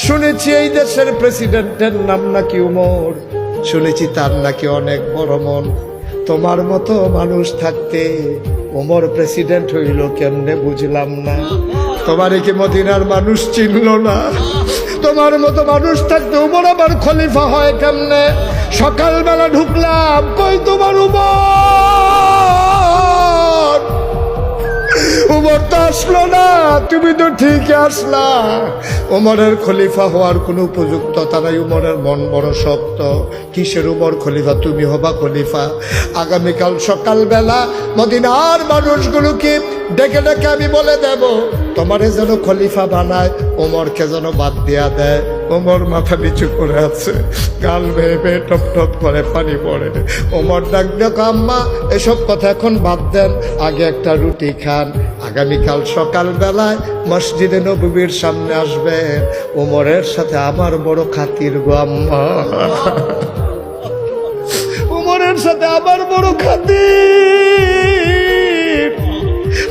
শুনেছি এই দেশের প্রেসিডেন্টের নাম নাকি উমর, শুনেছি তার নাকি অনেক বড় মন। তোমার মতো মানুষ থাকতে উমর প্রেসিডেন্ট হইল কেমনে বুঝলাম না। তোমার কি মদিনার মানুষ চিনল না? তোমার মতো মানুষ থাকতে উমর আবার খলিফা হয় কেমনে? সকালবেলা ঢুকলাম, কই তোমার উমর? উমর তো আসলো না, তুমি তো ঠিক আসলা। উমরের খলিফা হওয়ার কোনো উপযুক্ততা নাই, উমরের মন বড় শক্ত। কিসের উমর খলিফা? তুমি হবা খলিফা। আগামীকাল সকালবেলা মদিনার মানুষগুলোকে ডেকে ডেকে আমি বলে দেব, তোমারে যেন খলিফা বানায়, ওমরকে যেন বাদ দিয়া দেয়। ওমর মাথা নিচু করে আছে, গাল বেয়ে বেয়ে টপ টপ করে পানি পড়ে। ওমর ডাক দেখো, আম্মা এসব কথা এখন বাদ দেন, আগে একটা রুটি খান। আগামীকাল সকালবেলায় মসজিদে নববীর সামনে আসবে, ওমরের সাথে আমার বড় খাতির গো আম্মা, উমরের সাথে আমার বড় খাতির।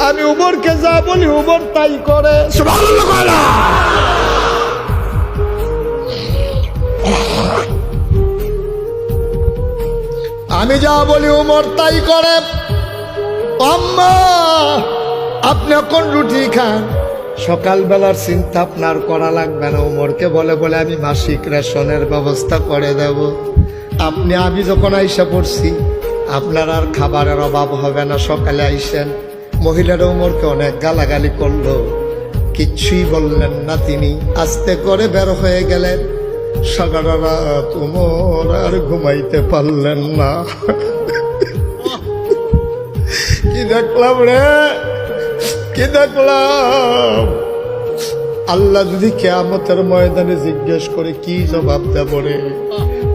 আমি উমরকে যা বলি উমর তাই করে। আমি যা বলি উমর তাই করে। আম্মা আপনি এখন রুটি খান, সকালবেলার চিন্তা আপনার করা লাগবে না। উমরকে বলে বলে আমি মাসিক রেশনের ব্যবস্থা করে দেব। আমি যখন আইসা পড়ছি, আপনার আর খাবারের অভাব হবে না। সকালে আইসেন। মহিলারা উমরকে অনেক গালাগালি করলো, কিচ্ছুই বললেন না। তিনি আস্তে করে বের হয়ে গেলেন। সারা রাত উমর আর ঘুমাইতে পারলেন না। কি দেখলাম রে, কি দেখলাম! আল্লাহ যদি কিয়ামতের ময়দানে জিজ্ঞেস করে কি জবাব দেব রে?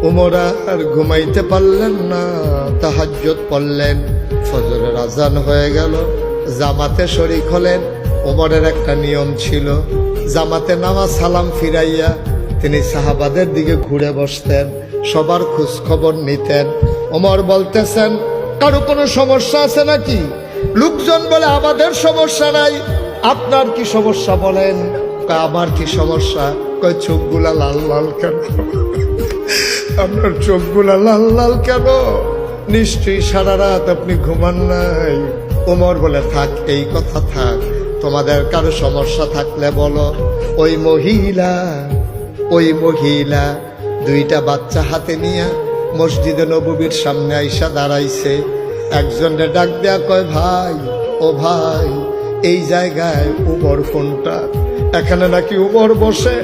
উমর আর ঘুমাইতে পারলেন না, তাহাজ্জুদ পড়লেন। ফজরের আজান হয়ে গেল, জামাতে শরীক হলেন। উমরের একটা নিয়ম ছিল, জামাতে নামাজ সালাম ফিরাইয়া তিনি সাহাবাদের দিকে ঘুরে বসতেন, সবার খোঁজ খবর নিতেন। ওমর বলতেছেন, কারো কোনো সমস্যা আছে নাকি? লোকজন বলে আমাদের সমস্যা নাই, আপনার কি সমস্যা বলেন? আমার কি সমস্যা? কয় চোখগুলা লাল লাল কেন? আপনার চোখগুলা লাল লাল কেন? নিশ্চয়ই সারা রাত আপনি ঘুমান নাই। ওমর বলে, থাক এই কথা থাক, তোমাদের কারো সমস্যা থাকলে বলো। ওই মহিলা দুইটা বাচ্চা হাতে নিয়ে মসজিদে নববীর সামনে আইসা দাঁড়াইছে। একজনে ডাক দেয়া কয়, ভাই ও ভাই, এই জায়গায় উমর কোনটা? এখানে নাকি উমর বসে।